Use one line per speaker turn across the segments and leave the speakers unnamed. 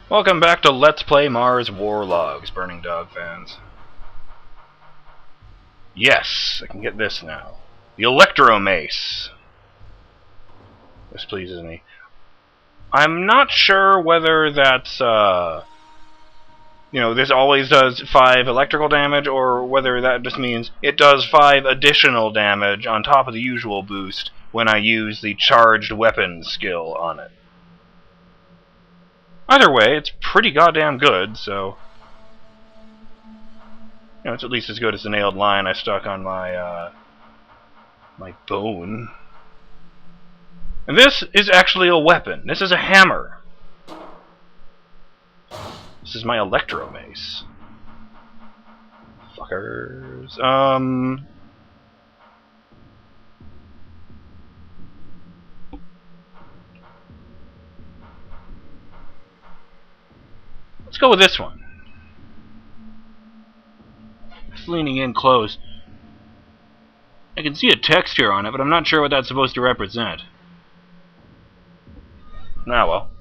Welcome back to Let's Play Mars War Logs, Burning Dog fans. Yes, I can get this now. The Electro Mace. This pleases me. I'm not sure whether that's, this always does 5 electrical damage, or whether that just means it does 5 additional damage on top of the usual boost when I use the charged weapons skill on it. Either way, it's pretty goddamn good, so... it's at least as good as the nailed line I stuck on my, my bone. And this is actually a weapon. This is a hammer. This is my Electro Mace. Fuckers. Let's go with this one. It's leaning in close. I can see a texture on it, but I'm not sure what that's supposed to represent. Ah, well.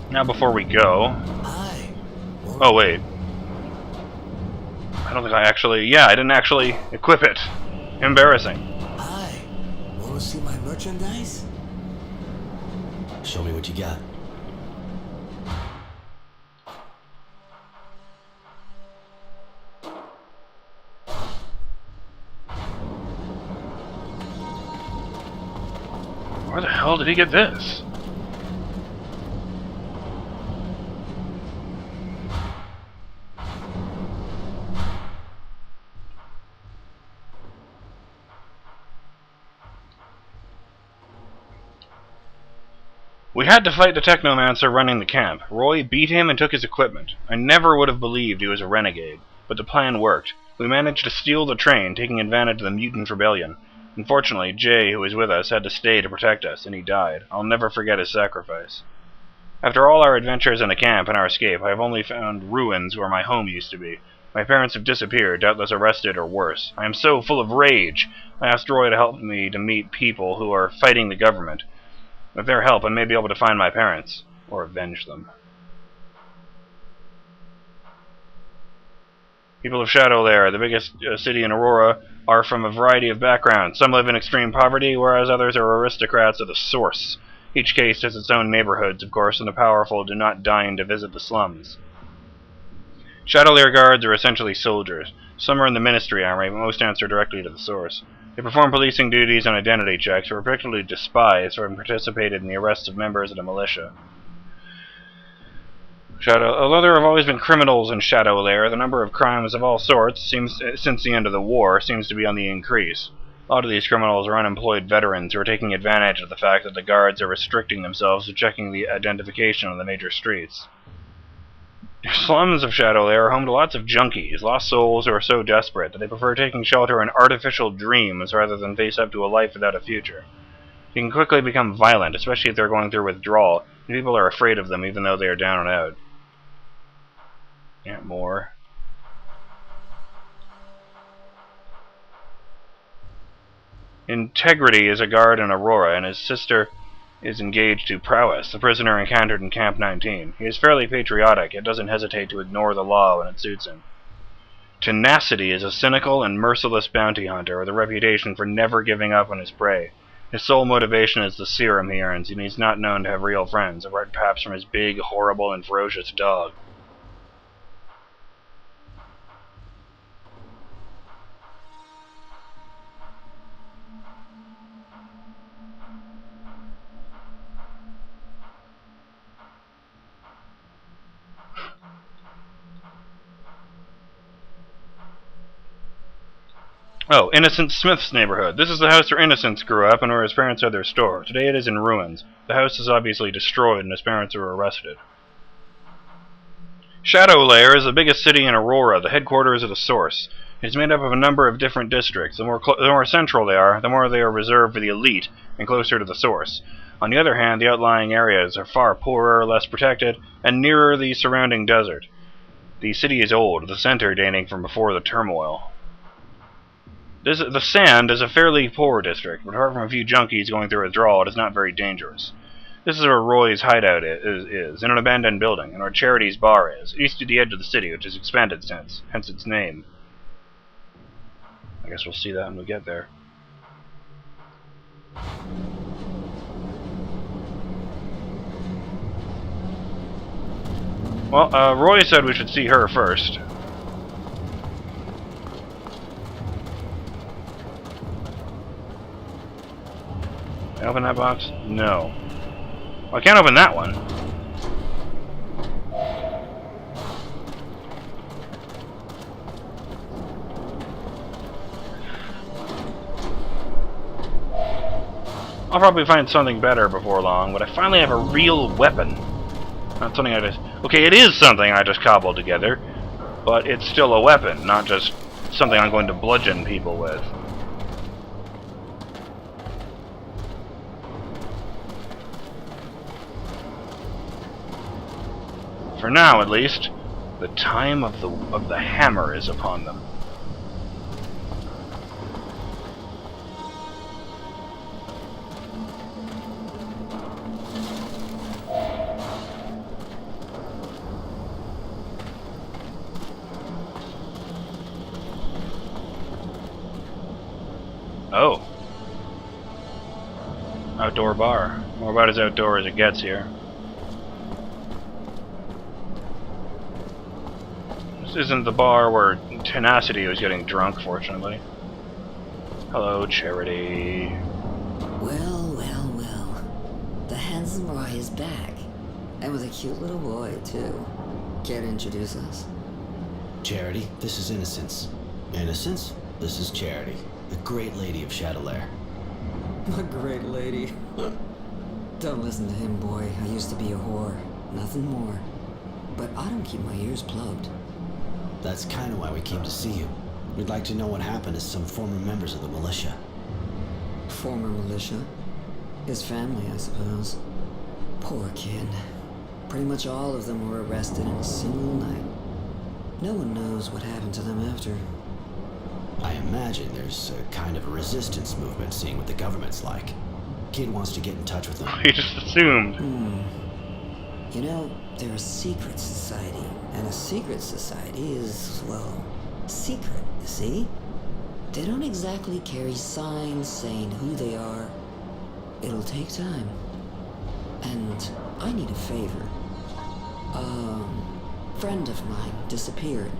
Now before we go... Oh, wait. I don't think I actually... Yeah, I didn't actually equip it. Embarrassing.
Hi. Want to see my merchandise? Show me what you got.
Where the hell did he get this? We had to fight the Technomancer running the camp. Roy beat him and took his equipment. I never would have believed he was a renegade, but the plan worked. We managed to steal the train, taking advantage of the mutant rebellion. Unfortunately, Jay, who was with us, had to stay to protect us, and he died. I'll never forget his sacrifice. After all our adventures in the camp and our escape, I have only found ruins where my home used to be. My parents have disappeared, doubtless arrested or worse. I am so full of rage. I asked Roy to help me to meet people who are fighting the government. With their help, I may be able to find my parents, or avenge them. People of Shadow Lair, the biggest city in Aurora, are from a variety of backgrounds. Some live in extreme poverty, whereas others are aristocrats of the source. Each case has its own neighborhoods, of course, and the powerful do not deign to visit the slums. Shadow Lair guards are essentially soldiers. Some are in the Ministry Army, but most answer directly to the source. They perform policing duties and identity checks, but are particularly despised for having participated in the arrests of members of the militia. Although there have always been criminals in Shadow Lair, the number of crimes of all sorts, since the end of the war, seems to be on the increase. A lot of these criminals are unemployed veterans who are taking advantage of the fact that the guards are restricting themselves to checking the identification on the major streets. The slums of Shadow Lair are home to lots of junkies, lost souls who are so desperate that they prefer taking shelter in artificial dreams rather than face up to a life without a future. They can quickly become violent, especially if they're going through withdrawal, and people are afraid of them even though they are down and out. Yeah, more. Integrity is a guard in Aurora, and his sister is engaged to Prowess, the prisoner encountered in Camp 19. He is fairly patriotic, yet doesn't hesitate to ignore the law when it suits him. Tenacity is a cynical and merciless bounty hunter with a reputation for never giving up on his prey. His sole motivation is the serum he earns, and he's not known to have real friends, apart perhaps from his big, horrible, and ferocious dog. Oh, Innocence Smith's neighborhood. This is the house where Innocence grew up and where his parents had their store. Today it is in ruins. The house is obviously destroyed and his parents were arrested. Shadow Lair is the biggest city in Aurora, the headquarters of the Source. It is made up of a number of different districts. The more central they are, the more they are reserved for the elite and closer to the Source. On the other hand, the outlying areas are far poorer, less protected, and nearer the surrounding desert. The city is old, the center dating from before the turmoil. The Sand is a fairly poor district, but apart from a few junkies going through withdrawal, it is not very dangerous. This is where Roy's hideout is, in an abandoned building, and where Charity's bar is, east of the edge of the city, which has expanded since, hence its name. I guess we'll see that when we get there. Well, Roy said we should see her first. Can I open that box? No. Well, I can't open that one. I'll probably find something better before long, but I finally have a real weapon. Not something I just... Okay, it is something I just cobbled together, but it's still a weapon, not just something I'm going to bludgeon people with. For now, at least, the time of the hammer is upon them. Oh. Outdoor bar. More about as outdoor as it gets here. This isn't the bar where Tenacity was getting drunk, fortunately. Hello, Charity.
Well, well, well. The handsome Roy is back. And with a cute little boy, too. Care to introduce us?
Charity, this is Innocence. Innocence, this is Charity, the great lady of Shadowlair.
A great lady. Don't listen to him, boy. I used to be a whore. Nothing more. But I don't keep my ears plugged.
That's kind of why we came to see you. We'd like to know what happened to some former members of the militia.
Former militia? His family, I suppose. Poor kid. Pretty much all of them were arrested in a single night. No one knows what happened to them after.
I imagine there's a kind of a resistance movement, seeing what the government's like. Kid wants to get in touch with them.
He just assumed.
You know, they're a secret society. And a secret society is, well, secret, you see? They don't exactly carry signs saying who they are. It'll take time. And I need a favor. A friend of mine disappeared.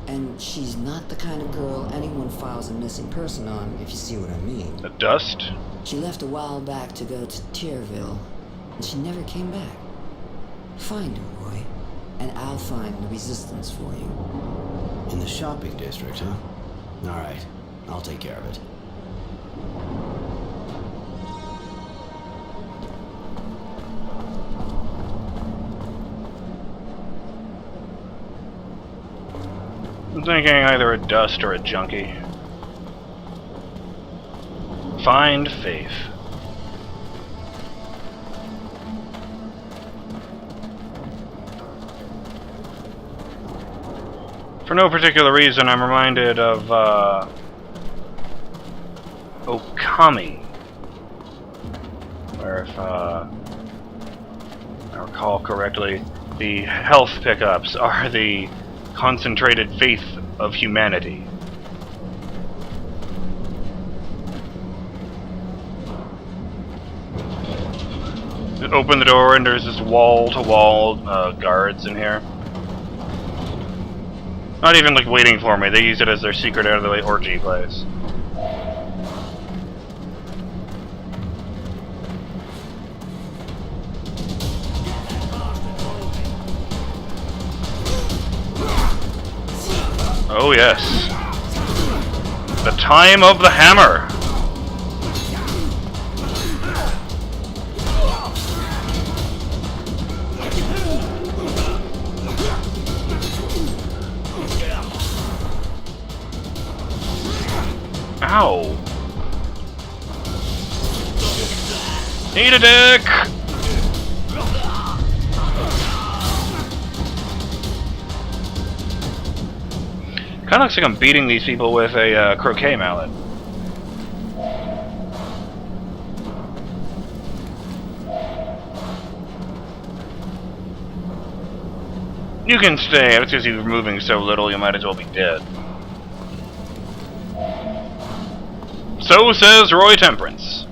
And she's not the kind of girl anyone files a missing person on, if you see what I mean.
The dust?
She left a while back to go to Tierville, and she never came back. Find her, Roy, and I'll find the resistance for you.
In the shopping district, huh? Alright, I'll take care of it.
I'm thinking either a dust or a junkie. Find Faith. For no particular reason, I'm reminded of, Okami. Where if, I recall correctly, the health pickups are the concentrated faith of humanity. Open the door and there's this wall-to-wall guards in here. Not even like waiting for me, they use it as their secret out-of-the-way orgy place. Oh yes. The time of the hammer! Ow! Eat a dick! Kinda looks like I'm beating these people with a croquet mallet. You can stay. It's because you're moving so little, you might as well be dead. So says Roy Temperance.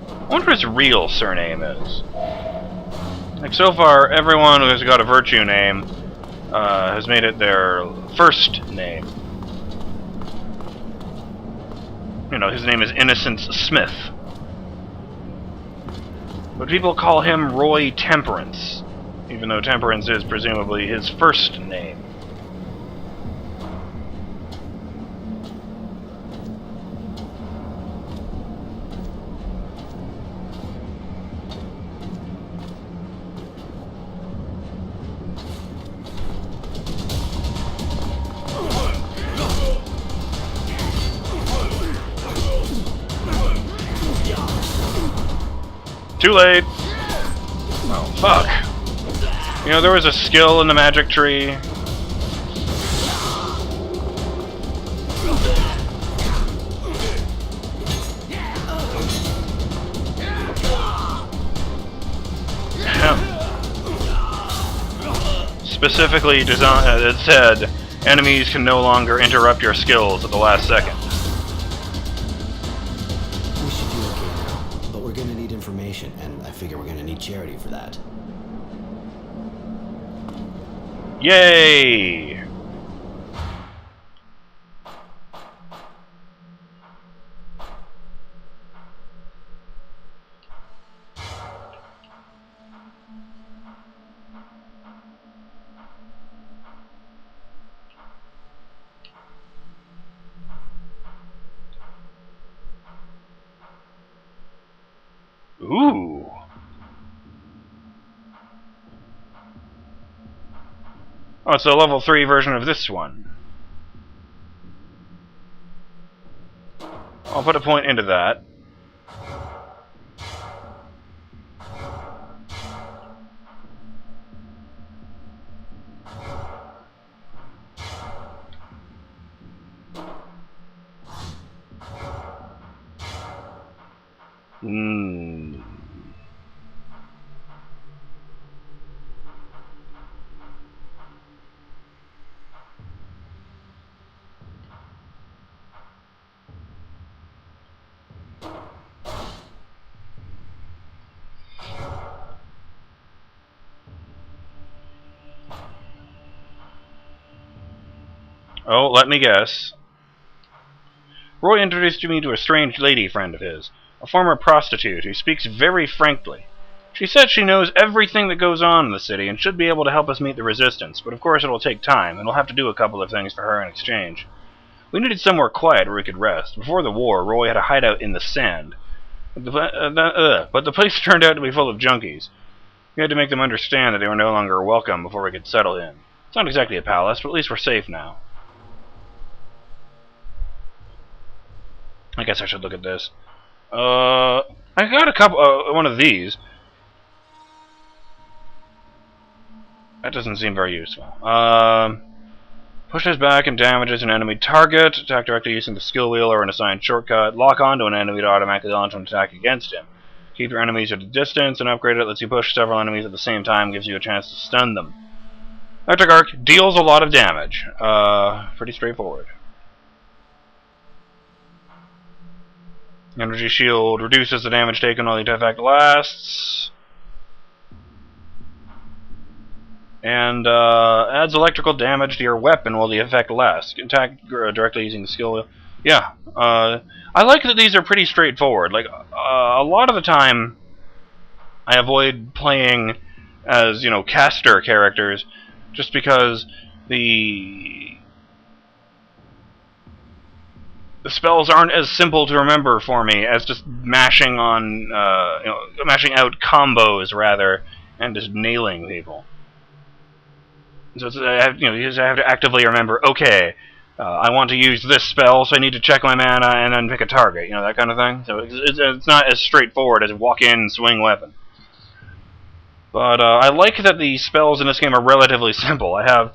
I wonder what his real surname is. Like, so far, everyone who has got a virtue name has made it their first name. You know, his name is Innocence Smith. But people call him Roy Temperance, even though Temperance is presumably his first name. Too late! Oh, fuck. You know, there was a skill in the magic tree. Specifically designed, it said, enemies can no longer interrupt your skills at the last second.
We should do okay now, but we're gonna need information, and I figure we're gonna need charity for that.
Yay! Ooh. Oh, it's a level 3 version of this one. I'll put a point into that. Oh, let me guess. Roy introduced me to a strange lady friend of his, a former prostitute who speaks very frankly. She said she knows everything that goes on in the city and should be able to help us meet the resistance, but of course it will take time, and we'll have to do a couple of things for her in exchange. We needed somewhere quiet where we could rest. Before the war, Roy had a hideout in the sand. But the place turned out to be full of junkies. We had to make them understand that they were no longer welcome before we could settle in. It's not exactly a palace, but at least we're safe now. I guess I should look at this. I got a couple, one of these. That doesn't seem very useful. Pushes back and damages an enemy target. Attack directly using the skill wheel or an assigned shortcut. Lock onto an enemy to automatically launch an attack against him. Keep your enemies at a distance, and upgrade it lets you push several enemies at the same time, gives you a chance to stun them. Electric Arc deals a lot of damage. Pretty straightforward. Energy Shield reduces the damage taken while the effect lasts. And adds electrical damage to your weapon while the effect lasts. You can attack directly using the skill wheel. Yeah, I like that these are pretty straightforward. Like, a lot of the time, I avoid playing as, you know, caster characters, just because the spells aren't as simple to remember for me as just mashing on, mashing out combos rather, and just nailing people. So I have to actively remember, okay, I want to use this spell, so I need to check my mana and then pick a target, that kind of thing. So it's not as straightforward as walk in and swing weapon. But I like that the spells in this game are relatively simple. I have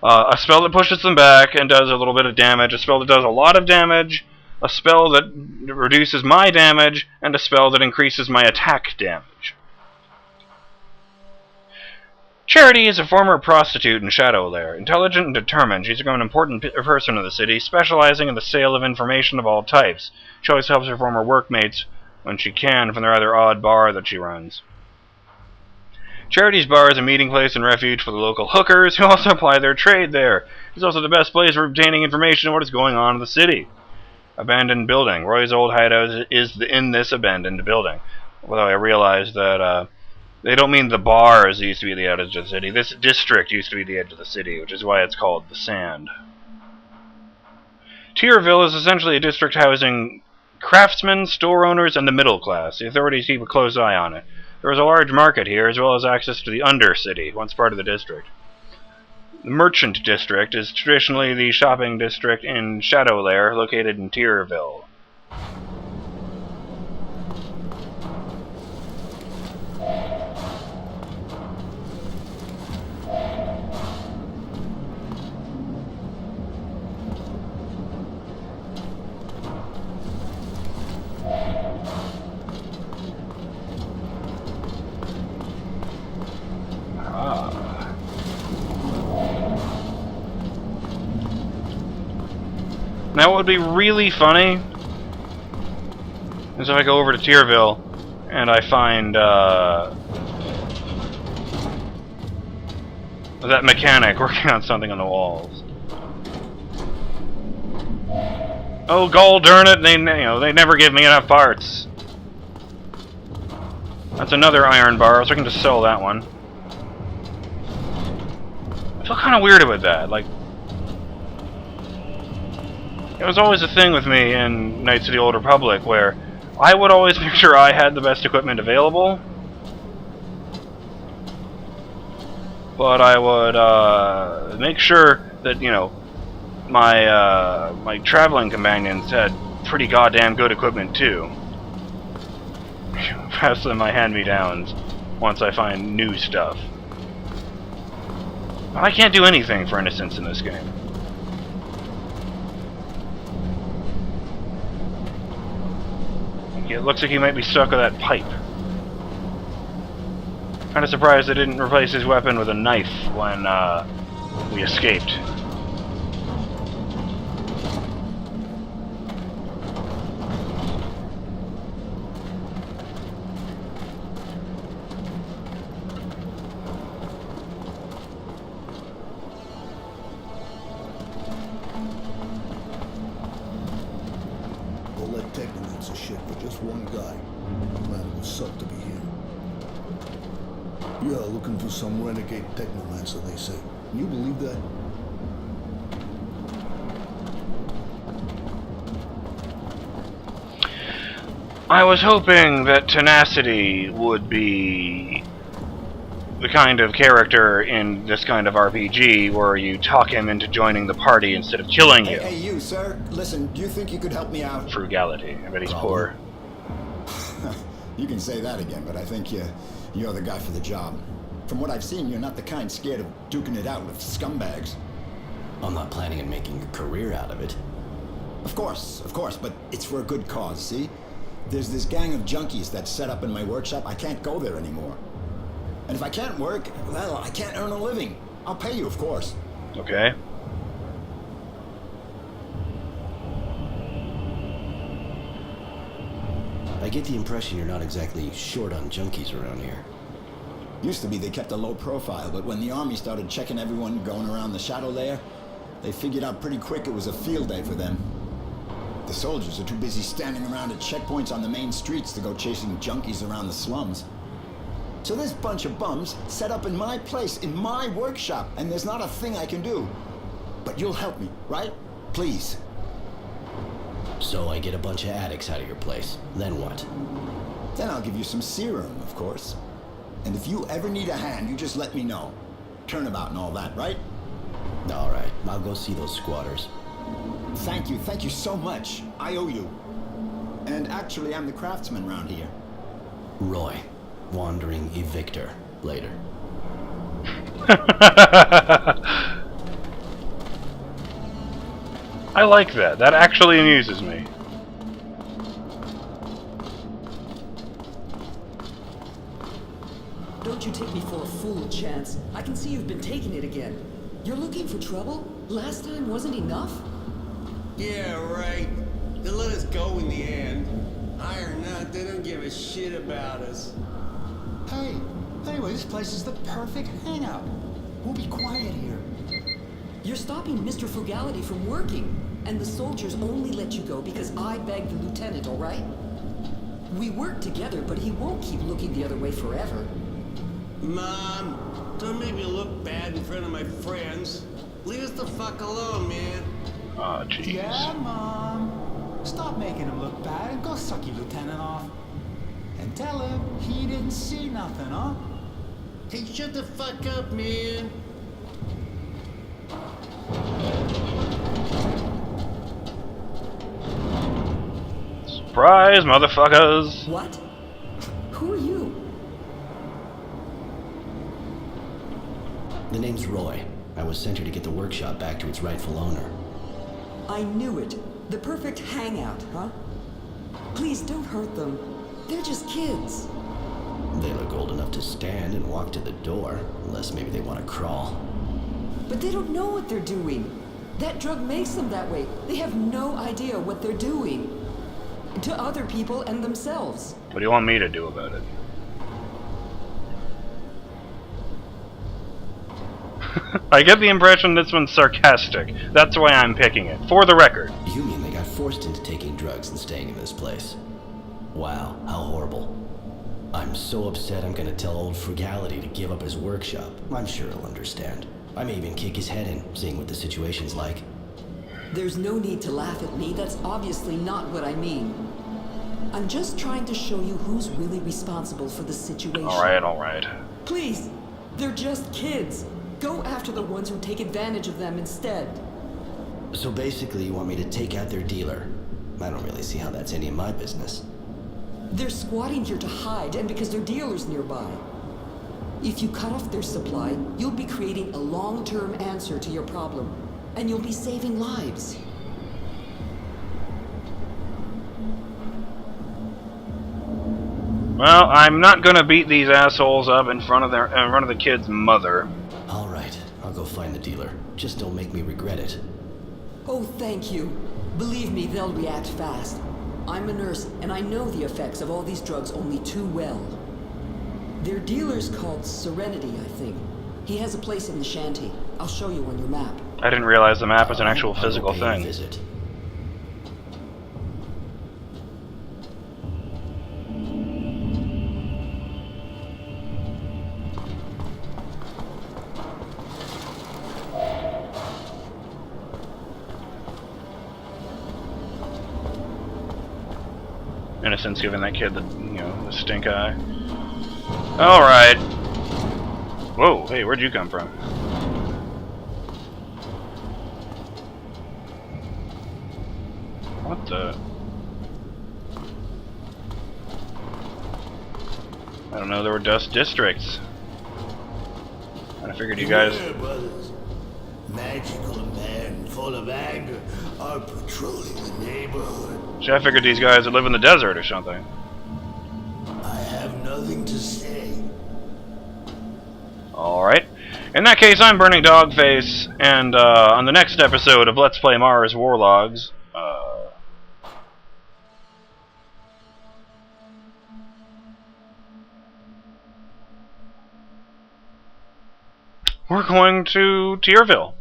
A spell that pushes them back and does a little bit of damage, a spell that does a lot of damage, a spell that reduces my damage, and a spell that increases my attack damage. Charity is a former prostitute in Shadowlair. Intelligent and determined, she's become an important person in the city, specializing in the sale of information of all types. She always helps her former workmates when she can from the rather odd bar that she runs. Charity's bar is a meeting place and refuge for the local hookers who also apply their trade there. It's also the best place for obtaining information on what is going on in the city. Abandoned building. Roy's old hideout is in this abandoned building. Although I realize that they don't mean the bars used to be the edge of the city. This district used to be the edge of the city, which is why it's called the Sand. Tierville is essentially a district housing craftsmen, store owners, and the middle class. The authorities keep a close eye on it. There is a large market here, as well as access to the Undercity, once part of the district. The Merchant District is traditionally the shopping district in Shadowlair, located in Tierville. Now what would be really funny is if I go over to Tierville and I find that mechanic working on something on the walls. Oh, gol darn it! They never give me enough parts. That's another iron bar, so I can just sell that one. I feel kind of weird about that. Like, it was always a thing with me in Knights of the Old Republic where I would always make sure I had the best equipment available, but I would make sure that, my traveling companions had pretty goddamn good equipment too. Pass them my hand-me-downs once I find new stuff. But I can't do anything for Innocence in this game. It looks like he might be stuck with that pipe. Kinda surprised they didn't replace his weapon with a knife when we escaped.
One guy. Man, it would suck to be him. Yeah, looking for some renegade technomancer, they say. Can you believe that?
I was hoping that Tenacity would be the kind of character in this kind of RPG where you talk him into joining the party instead of killing you.
Hey, you, sir. Listen, do you think you could help me out?
Frugality. I bet he's poor.
You can say that again, but I think you're the guy for the job. From what I've seen, you're not the kind scared of duking it out with scumbags.
I'm not planning on making a career out of it.
Of course, but it's for a good cause, see? There's this gang of junkies that's set up in my workshop. I can't go there anymore. And if I can't work, well, I can't earn a living. I'll pay you, of course.
Okay.
I get the impression you're not exactly short on junkies around here.
Used to be they kept a low profile, but when the army started checking everyone going around the Shadowlair, they figured out pretty quick it was a field day for them. The soldiers are too busy standing around at checkpoints on the main streets to go chasing junkies around the slums. So this bunch of bums set up in my place, in my workshop, and there's not a thing I can do. But you'll help me, right? Please.
So I get a bunch of addicts out of your place. Then what?
Then I'll give you some serum, of course. And if you ever need a hand, you just let me know. Turnabout and all that, right?
All right, I'll go see those squatters.
Thank you so much. I owe you. And actually, I'm the craftsman around here.
Roy, wandering evictor. Later.
I like that. That actually amuses me.
Don't you take me for a fool, Chance. I can see you've been taking it again. You're looking for trouble? Last time wasn't enough?
Yeah, right. They let us go in the end. High or not, they don't give a shit about us.
Hey, anyway, this place is the perfect hangout. We'll be quiet here.
You're stopping Mr. Frugality from working. And the soldiers only let you go because I begged the lieutenant, all right? We work together, but he won't keep looking the other way forever.
Mom, don't make me look bad in front of my friends. Leave us the fuck alone, man.
Aw, jeez.
Yeah, Mom. Stop making him look bad and go suck your lieutenant off. And tell him he didn't see nothing, huh?
Hey, shut the fuck up, man.
Surprise, motherfuckers!
What? Who are you?
The name's Roy. I was sent here to get the workshop back to its rightful owner.
I knew it. The perfect hangout, huh? Please don't hurt them. They're just kids.
They look old enough to stand and walk to the door, unless maybe they want to crawl.
But they don't know what they're doing. That drug makes them that way. They have no idea what they're doing. To other people and themselves.
What do you want me to do about it? I get the impression this one's sarcastic. That's why I'm picking it. For the record.
You mean they got forced into taking drugs and staying in this place? Wow, how horrible. I'm so upset I'm gonna tell old Frugality to give up his workshop. I'm sure he'll understand. I may even kick his head in, seeing what the situation's like.
There's no need to laugh at me. That's obviously not what I mean. I'm just trying to show you who's really responsible for the situation.
Alright, alright.
Please, they're just kids. Go after the ones who take advantage of them instead.
So basically you want me to take out their dealer? I don't really see how that's any of my business.
They're squatting here to hide, and because their dealer's nearby. If you cut off their supply, you'll be creating a long-term answer to your problem. And you'll be saving lives.
Well, I'm not gonna beat these assholes up in front of the kid's mother.
All right, I'll go find the dealer. Just don't make me regret it.
Oh, thank you. Believe me, they'll react fast. I'm a nurse, and I know the effects of all these drugs only too well. Their dealer's called Serenity, I think. He has a place in the shanty. I'll show you on your map.
I didn't realize the map was an actual
I'll go
physical
pay a
thing.
visit.
Innocence giving that kid the, the stink eye. Alright. Whoa, hey, where'd you come from? What the? I don't know, there were dust districts. I figured you guys...
Beware, brothers. Magical men full of anger are patrolling the neighborhood.
I figured these guys would live in the desert or something.
I have nothing to say.
Alright. In that case, I'm BurningDogFace, and on the next episode of Let's Play Mars Warlogs, we're going to Tierville.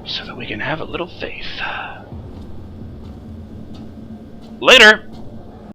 So that we can have a little faith. Later!